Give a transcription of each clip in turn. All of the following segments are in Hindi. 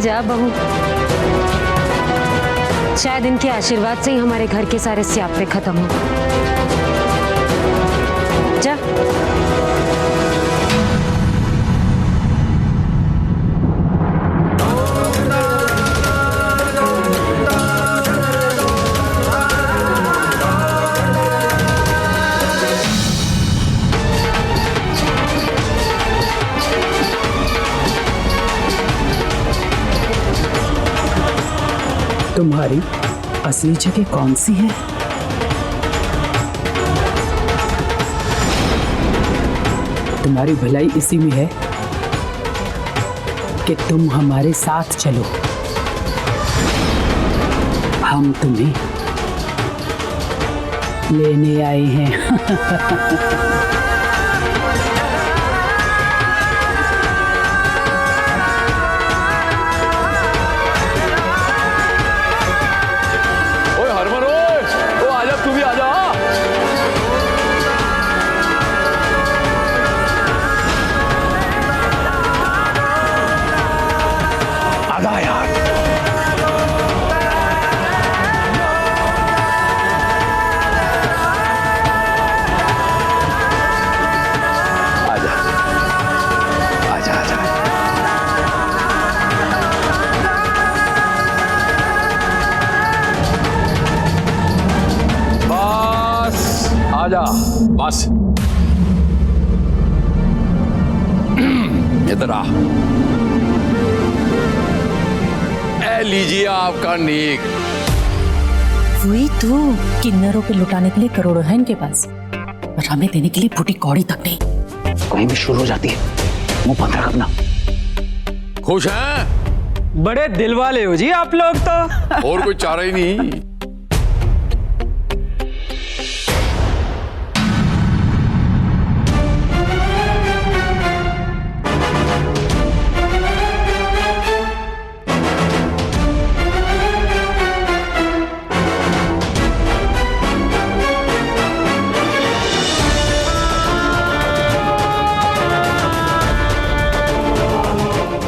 जा बहू, शायद इनके आशीर्वाद से ही हमारे घर के सारे स्यापे खत्म हो। जा। तुम्हारी असली जगह कौन सी है? तुम्हारी भलाई इसी में है कि तुम हमारे साथ चलो। हम तुम्हें लेने आए हैं। आजा बस। इधर आ। ए लीजिए आपका नेक। वही तो, किन्नरों पे लुटाने के लिए करोड़ों है इनके पास, और हमें देने के लिए फूटी कौड़ी तक नहीं। कहीं भी शुरू हो जाती है, मुंह बंद रख अपना। खुश हैं? बड़े दिल वाले हो जी आप लोग तो। और कोई चारा ही नहीं।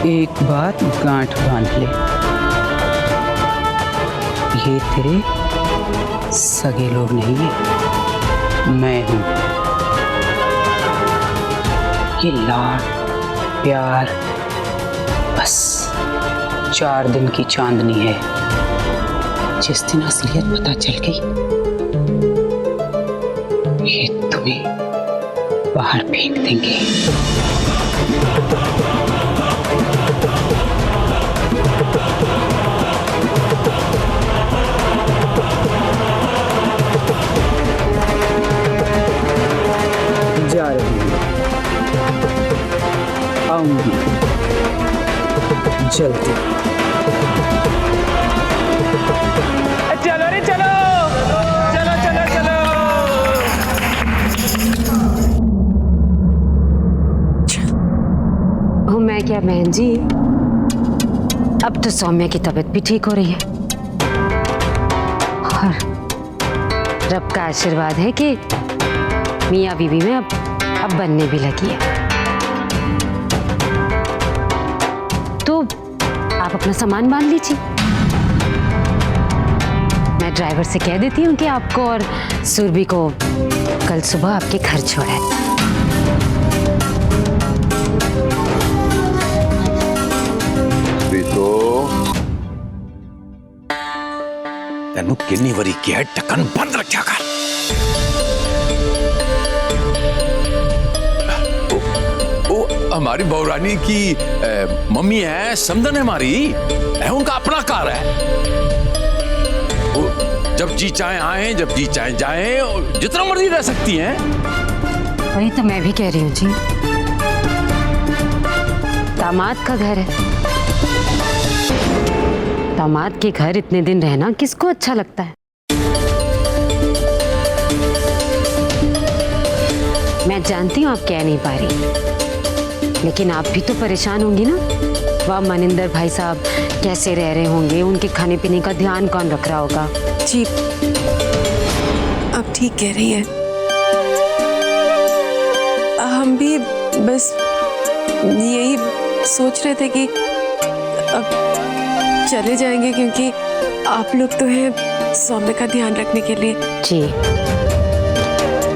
एक बात गांठ बांध ले, ये तेरे सगे लोग नहीं है, मैं हूं। ये लाड प्यार बस 4 दिन की चांदनी है। जिस दिन असलियत पता चल गई, ये तुम्हें बाहर फेंक देंगे। जा रही हूँ, आऊंगी जल्दी। चलो रे चलो, चलो चलो चलो। ओ मैं क्या बहन जी, अब तो सौम्या की तबीयत भी ठीक हो रही है, और रब का आशीर्वाद है कि मियाँ बीवी में अब बनने भी लगी है। तो आप अपना सामान बांध लीजिए, मैं ड्राइवर से कह देती हूँ कि आपको और सुरभि को कल सुबह आपके घर छोड़ा है। तेनू किन्नी वरी किया है, ढक्कन बंद रखा कर। हमारी बहुरानी की मम्मी है, समधन है हमारी, है उनका अपना कार है। जब जी चाहे आए, जब जी चाहे जाए, जितना मर्जी रह सकती हैं। वही तो मैं भी कह रही हूँ जी, दामाद का घर है, दामाद के घर इतने दिन रहना किसको अच्छा लगता है। मैं जानती हूँ आप कह नहीं पा रही, लेकिन आप भी तो परेशान होंगी ना। वह मनिंदर भाई साहब कैसे रह रहे होंगे, उनके खाने पीने का ध्यान कौन रख रहा होगा। जी आप ठीक कह रही हैं, हम भी बस यही सोच रहे थे कि अब चले जाएंगे क्योंकि आप लोग तो हैं सौम्य का ध्यान रखने के लिए। जी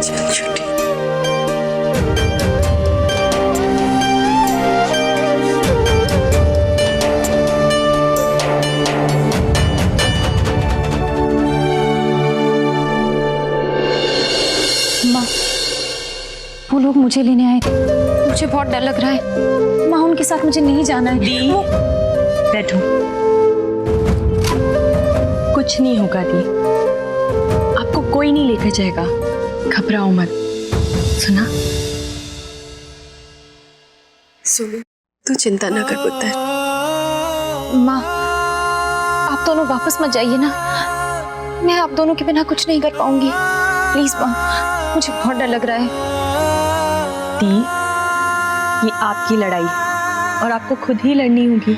चल छोटी। माँ, वो लोग मुझे लेने आए थे। मुझे बहुत डर लग रहा है। माँ, उनके साथ मुझे नहीं जाना है। दी, बैठो। कुछ नहीं होगा दी, आपको कोई नहीं लेकर जाएगा, घबराओ मत। सुना? सुनो, तू चिंता ना कर पुत्र। माँ, आप दोनों वापस मत जाइए ना। मैं आप दोनों के बिना कुछ नहीं कर पाऊंगी। प्लीज माँ, मुझे बहुत डर लग रहा है। दी, ये आपकी लड़ाई और आपको खुद ही लड़नी होगी।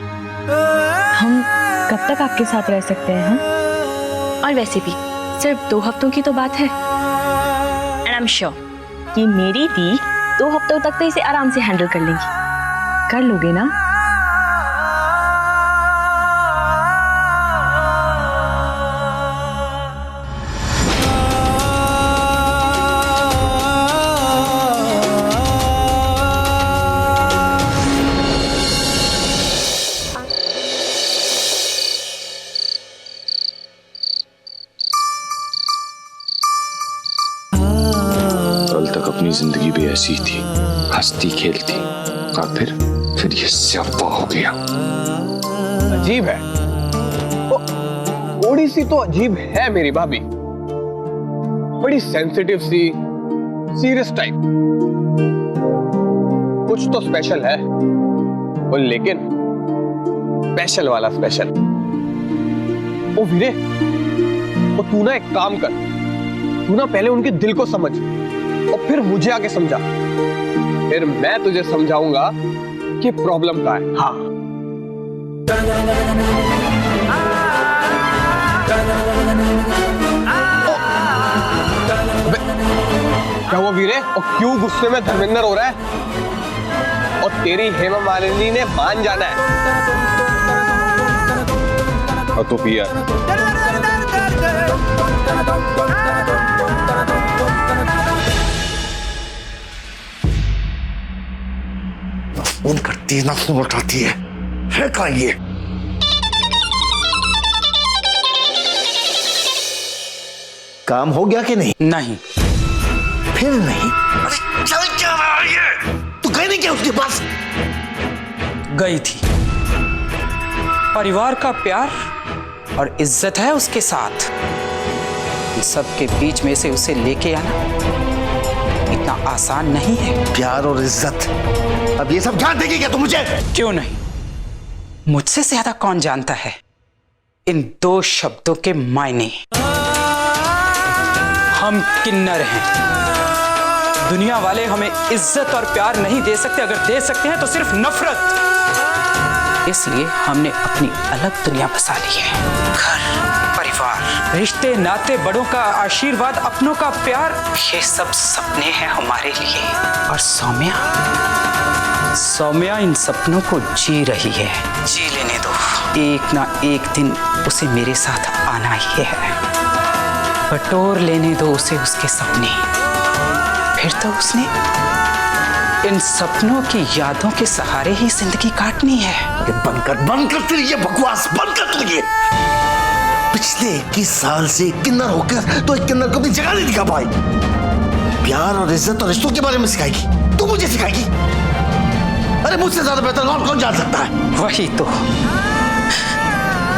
हम कब तक आपके साथ रह सकते हैं? हाँ? और वैसे भी सिर्फ 2 हफ्तों की तो बात है। एंड आई एम श्योर कि मेरी दी 2 हफ्तों तक तो इसे आराम से हैंडल कर लेंगी। कर लोगे ना? कल तक अपनी जिंदगी भी ऐसी ही थी, हंसती खेलती, और फिर ये स्यापा हो गया। अजीब है, थोड़ी सी तो अजीब है मेरी भाभी, बड़ी सेंसिटिव सी, सीरियस टाइप। कुछ तो स्पेशल है, और लेकिन स्पेशल वाला स्पेशल। ओ वीरे, तो तू ना एक काम कर, तू ना पहले उनके दिल को समझ और फिर मुझे आके समझा, फिर मैं तुझे समझाऊंगा कि प्रॉब्लम क्या है। हाँ, क्या हुआ वीरे? और क्यों गुस्से में धर्मेंद्र हो रहा है? और तेरी हेमा मालिनी ने मान जाना है। और तो पिया फोन करती है ना, फोन उठाती है कहाँ ये? काम हो गया कि नहीं? नहीं। फिर नहीं? अरे चल क्या रहा है ये? तू गई नहीं क्या उसके पास? गई थी। परिवार का प्यार और इज्जत है उसके साथ। इन सबके बीच में से उसे लेके आना इतना आसान नहीं है। प्यार और इज्जत, अब ये सब जान देगी क्या तू मुझे? क्यों नहीं, मुझसे ज्यादा कौन जानता है इन 2 शब्दों के मायने। हम किन्नर हैं। दुनिया वाले हमें इज्जत और प्यार नहीं दे सकते, अगर दे सकते हैं तो सिर्फ नफरत। इसलिए हमने अपनी अलग दुनिया बसा ली है। घर, परिवार, रिश्ते, नाते, बड़ों का आशीर्वाद, अपनों का प्यार, ये सब सपने हैं हमारे लिए। और सौम्या इन सपनों को जी रही है। जी लेने दो, एक ना एक दिन उसे मेरे साथ आना ही है। बटोर लेने दो उसे उसके सपने, फिर तो उसने इन सपनों की यादों के सहारे ही जिंदगी काटनी है। बंद कर फिर ये बकवास, बंद कर तू ये। पिछले 21 साल से किन्नर होकर तो एक किन्नर को अपनी जगह नहीं दिखा पाई। प्यार और इज्जत और रिश्तों के बारे में सिखाएगी तू, मुझे सिखाएगी? अरे मुझसे ज्यादा बेहतर और कौन जान सकता है? वही तो,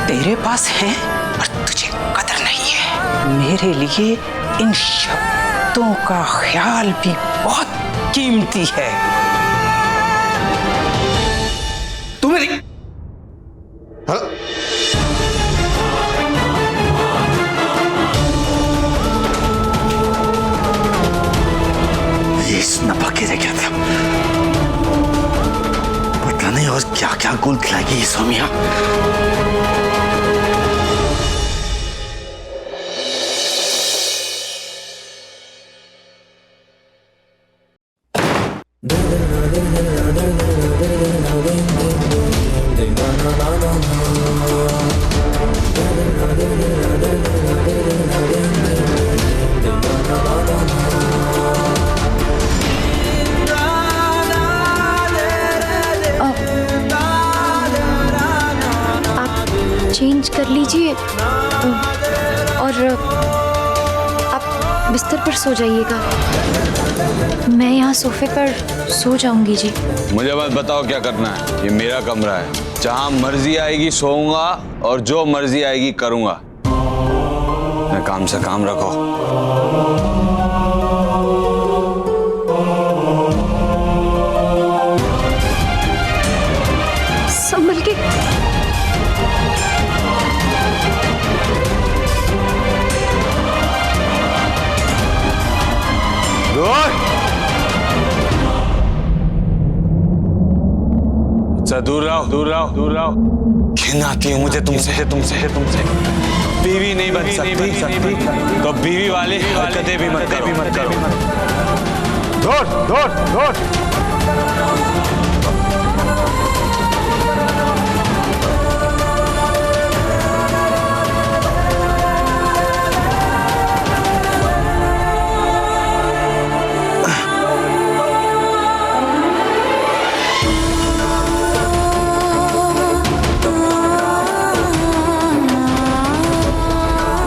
तेरे पास है और तुझे कदर नहीं है। मेरे लिए इन शब्दों का ख्याल भी बहुत कीमती है। तू मेरी ये नफा के रह गया था, पता नहीं और क्या क्या गुल खिलाएगी ये सौम्या। चेंज कर लीजिए और आप बिस्तर पर सो जाइएगा। मैं यहाँ सोफे पर सो जाऊंगी जी। मुझे बस बताओ क्या करना है। ये मेरा कमरा है, जहाँ मर्जी आएगी सोऊंगा और जो मर्जी आएगी करूंगा। मैं काम से काम रखो। संभल के। दूर रहो, दूर रहो, दूर रहो। घिन आती है मुझे तुमसे। बीवी नहीं बन सकती तो बीवी वाले हरकतें भी मत करो। दौड़।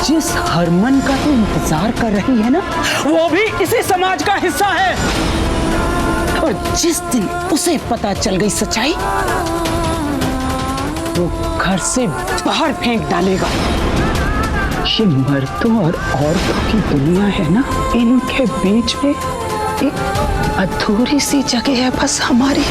जिस हरमन का तू इंतजार कर रही है ना, वो भी इसी समाज का हिस्सा है। और जिस दिन उसे पता चल गई सच्चाई, वो घर से बाहर फेंक डालेगा। ये मर्दों और औरतों की दुनिया है ना, इनके बीच में एक अधूरी सी जगह है बस हमारी।